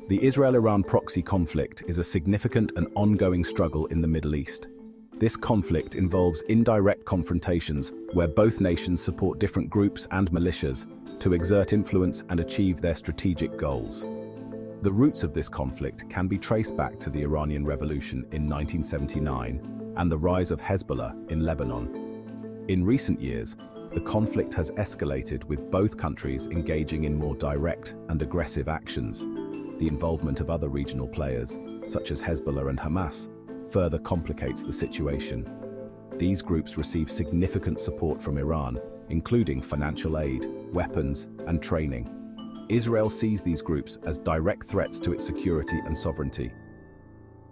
The Israel-Iran proxy conflict is a significant and ongoing struggle in the Middle East. This conflict involves indirect confrontations where both nations support different groups and militias to exert influence and achieve their strategic goals. The roots of this conflict can be traced back to the Iranian Revolution in 1979 and the rise of Hezbollah in Lebanon. In recent years, the conflict has escalated with both countries engaging in more direct and aggressive actions. The involvement of other regional players, such as Hezbollah and Hamas, further complicates the situation. These groups receive significant support from Iran, including financial aid, weapons, and training. Israel sees these groups as direct threats to its security and sovereignty.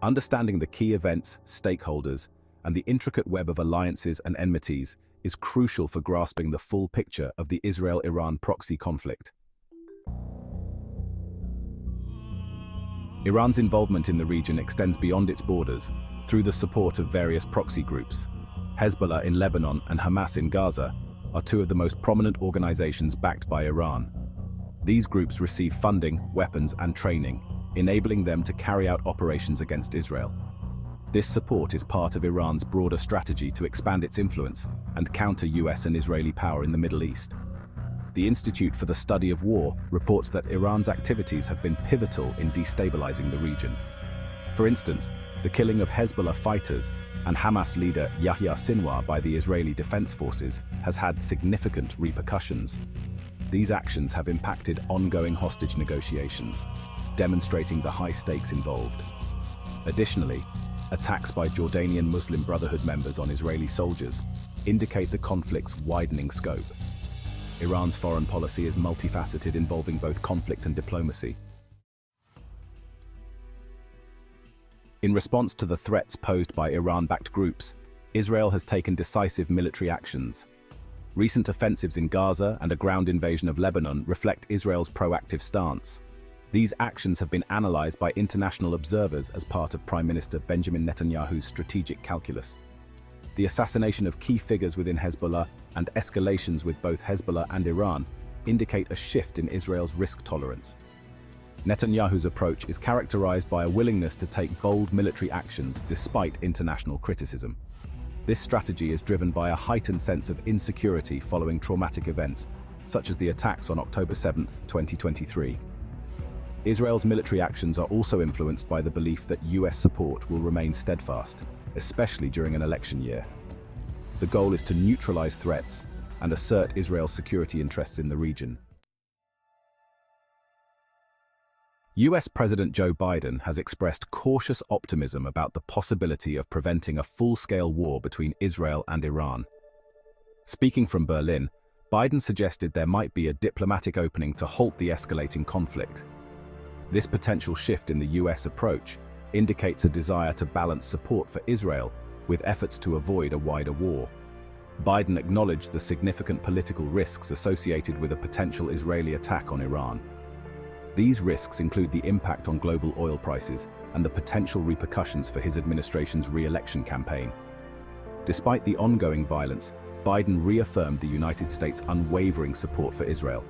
Understanding the key events, stakeholders, and the intricate web of alliances and enmities is crucial for grasping the full picture of the Israel-Iran proxy conflict. Iran's involvement in the region extends beyond its borders through the support of various proxy groups. Hezbollah in Lebanon and Hamas in Gaza are two of the most prominent organizations backed by Iran. These groups receive funding, weapons, and training, enabling them to carry out operations against Israel. This support is part of Iran's broader strategy to expand its influence and counter US and Israeli power in the Middle East. The Institute for the Study of War reports that Iran's activities have been pivotal in destabilizing the region. For instance, the killing of Hezbollah fighters and Hamas leader Yahya Sinwar by the Israeli Defense Forces has had significant repercussions. These actions have impacted ongoing hostage negotiations, demonstrating the high stakes involved. Additionally, attacks by Jordanian Muslim Brotherhood members on Israeli soldiers indicate the conflict's widening scope. Iran's foreign policy is multifaceted, involving both conflict and diplomacy. In response to the threats posed by Iran-backed groups, Israel has taken decisive military actions. Recent offensives in Gaza and a ground invasion of Lebanon reflect Israel's proactive stance. These actions have been analyzed by international observers as part of Prime Minister Benjamin Netanyahu's strategic calculus. The assassination of key figures within Hezbollah and escalations with both Hezbollah and Iran indicate a shift in Israel's risk tolerance. Netanyahu's approach is characterized by a willingness to take bold military actions despite international criticism. This strategy is driven by a heightened sense of insecurity following traumatic events, such as the attacks on October 7, 2023. Israel's military actions are also influenced by the belief that US support will remain steadfast, especially during an election year. The goal is to neutralize threats and assert Israel's security interests in the region. US President Joe Biden has expressed cautious optimism about the possibility of preventing a full-scale war between Israel and Iran. Speaking from Berlin, Biden suggested there might be a diplomatic opening to halt the escalating conflict. This potential shift in the US approach indicates a desire to balance support for Israel with efforts to avoid a wider war. Biden acknowledged the significant political risks associated with a potential Israeli attack on Iran. These risks include the impact on global oil prices and the potential repercussions for his administration's re-election campaign. Despite the ongoing violence, Biden reaffirmed the United States' unwavering support for Israel.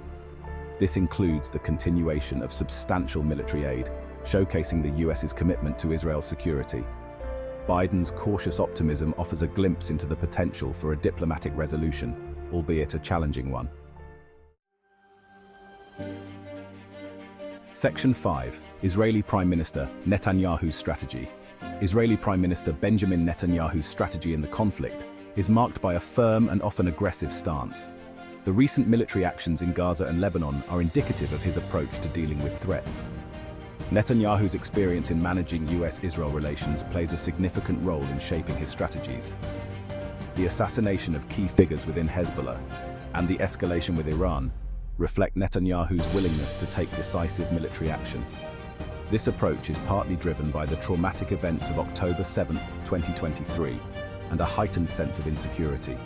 This includes the continuation of substantial military aid, showcasing the US's commitment to Israel's security. Biden's cautious optimism offers a glimpse into the potential for a diplomatic resolution, albeit a challenging one. Section 5. Israeli Prime Minister Netanyahu's strategy. Israeli Prime Minister Benjamin Netanyahu's strategy in the conflict is marked by a firm and often aggressive stance. The recent military actions in Gaza and Lebanon are indicative of his approach to dealing with threats. Netanyahu's experience in managing US-Israel relations plays a significant role in shaping his strategies. The assassination of key figures within Hezbollah and the escalation with Iran reflect Netanyahu's willingness to take decisive military action. This approach is partly driven by the traumatic events of October 7, 2023, and a heightened sense of insecurity.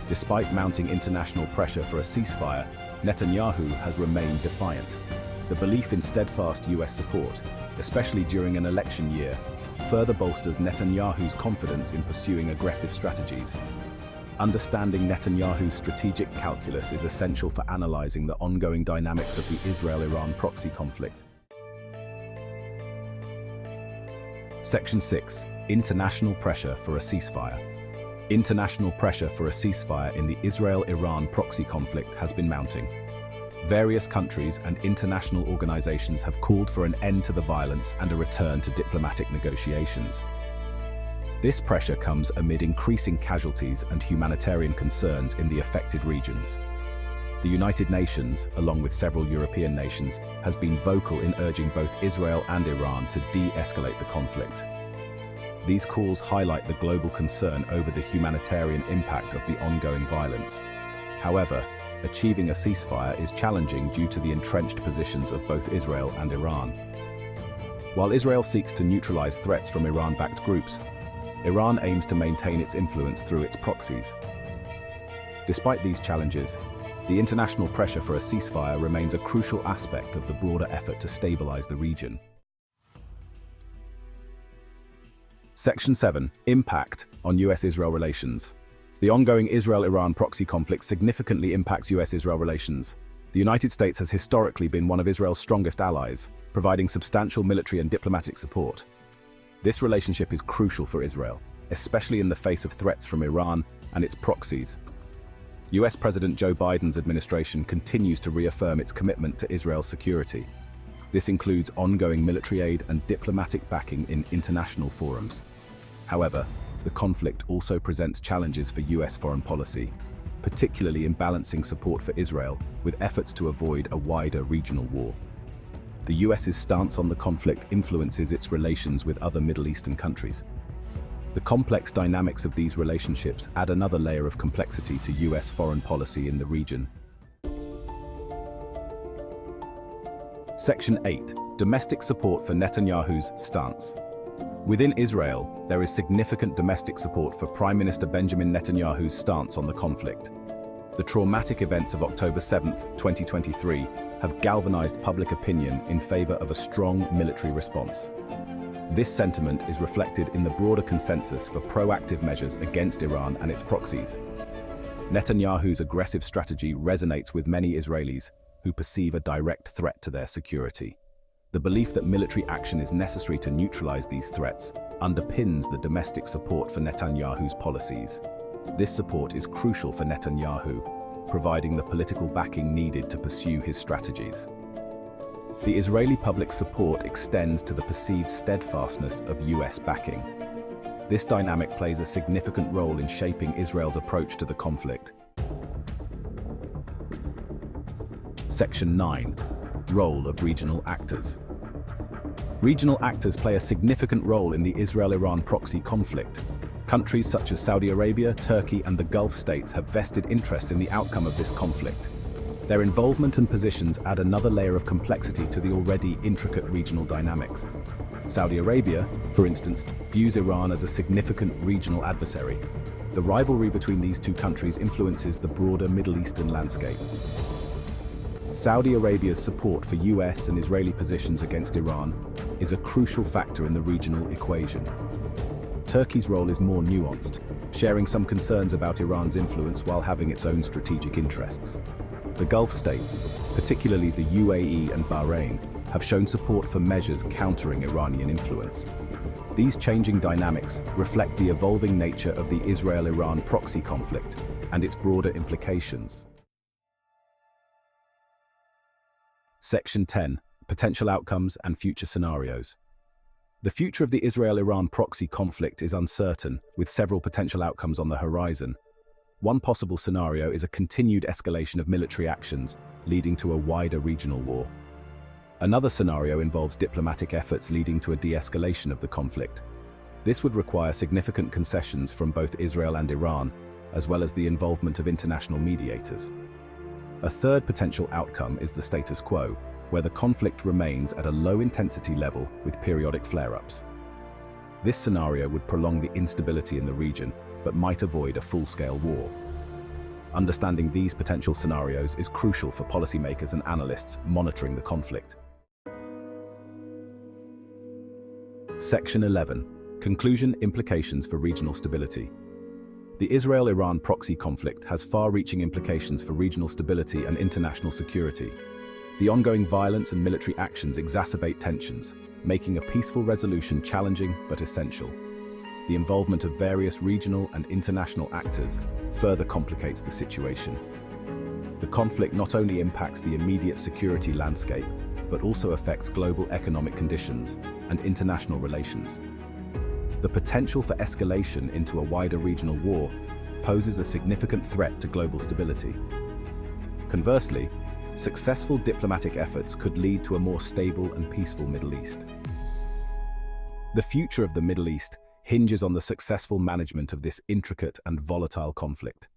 Despite mounting international pressure for a ceasefire, Netanyahu has remained defiant. The belief in steadfast US support, especially during an election year, further bolsters Netanyahu's confidence in pursuing aggressive strategies. Understanding Netanyahu's strategic calculus is essential for analyzing the ongoing dynamics of the Israel-Iran proxy conflict. Section 6. International pressure for a ceasefire. International pressure for a ceasefire in the Israel-Iran proxy conflict has been mounting. Various countries and international organizations have called for an end to the violence and a return to diplomatic negotiations. This pressure comes amid increasing casualties and humanitarian concerns in the affected regions. The United Nations, along with several European nations, has been vocal in urging both Israel and Iran to de-escalate the conflict. These calls highlight the global concern over the humanitarian impact of the ongoing violence. However, achieving a ceasefire is challenging due to the entrenched positions of both Israel and Iran. While Israel seeks to neutralize threats from Iran-backed groups, Iran aims to maintain its influence through its proxies. Despite these challenges, the international pressure for a ceasefire remains a crucial aspect of the broader effort to stabilize the region. Section 7. Impact on US-Israel relations. The ongoing Israel-Iran proxy conflict significantly impacts US-Israel relations. The United States has historically been one of Israel's strongest allies, providing substantial military and diplomatic support. This relationship is crucial for Israel, especially in the face of threats from Iran and its proxies. US President Joe Biden's administration continues to reaffirm its commitment to Israel's security. This includes ongoing military aid and diplomatic backing in international forums. However, the conflict also presents challenges for US foreign policy, particularly in balancing support for Israel with efforts to avoid a wider regional war. The US's stance on the conflict influences its relations with other Middle Eastern countries. The complex dynamics of these relationships add another layer of complexity to US foreign policy in the region. Section 8. Domestic support for Netanyahu's stance. Within Israel, there is significant domestic support for Prime Minister Benjamin Netanyahu's stance on the conflict. The traumatic events of October 7, 2023, have galvanized public opinion in favor of a strong military response. This sentiment is reflected in the broader consensus for proactive measures against Iran and its proxies. Netanyahu's aggressive strategy resonates with many Israelis who perceive a direct threat to their security. The belief that military action is necessary to neutralize these threats underpins the domestic support for Netanyahu's policies. This support is crucial for Netanyahu, providing the political backing needed to pursue his strategies. The Israeli public support extends to the perceived steadfastness of US backing. This dynamic plays a significant role in shaping Israel's approach to the conflict. Section 9. Role of regional actors. Regional actors play a significant role in the Israel-Iran proxy conflict. Countries such as Saudi Arabia, Turkey, and the Gulf states have vested interest in the outcome of this conflict. Their involvement and positions add another layer of complexity to the already intricate regional dynamics. Saudi Arabia, for instance, views Iran as a significant regional adversary. The rivalry between these two countries influences the broader Middle Eastern landscape. Saudi Arabia's support for US and Israeli positions against Iran is a crucial factor in the regional equation. Turkey's role is more nuanced, sharing some concerns about Iran's influence while having its own strategic interests. The Gulf states, particularly the UAE and Bahrain, have shown support for measures countering Iranian influence. These changing dynamics reflect the evolving nature of the Israel-Iran proxy conflict and its broader implications. Section 10. Potential outcomes and future scenarios. The future of the Israel-Iran proxy conflict is uncertain, with several potential outcomes on the horizon. One possible scenario is a continued escalation of military actions, leading to a wider regional war. Another scenario involves diplomatic efforts leading to a de-escalation of the conflict. This would require significant concessions from both Israel and Iran, as well as the involvement of international mediators. A third potential outcome is the status quo, where the conflict remains at a low-intensity level with periodic flare-ups. This scenario would prolong the instability in the region, but might avoid a full-scale war. Understanding these potential scenarios is crucial for policymakers and analysts monitoring the conflict. Section 11. Conclusion: Implications for regional stability. The Israel-Iran proxy conflict has far-reaching implications for regional stability and international security. The ongoing violence and military actions exacerbate tensions, making a peaceful resolution challenging but essential. The involvement of various regional and international actors further complicates the situation. The conflict not only impacts the immediate security landscape, but also affects global economic conditions and international relations. The potential for escalation into a wider regional war poses a significant threat to global stability. Conversely, successful diplomatic efforts could lead to a more stable and peaceful Middle East. The future of the Middle East hinges on the successful management of this intricate and volatile conflict.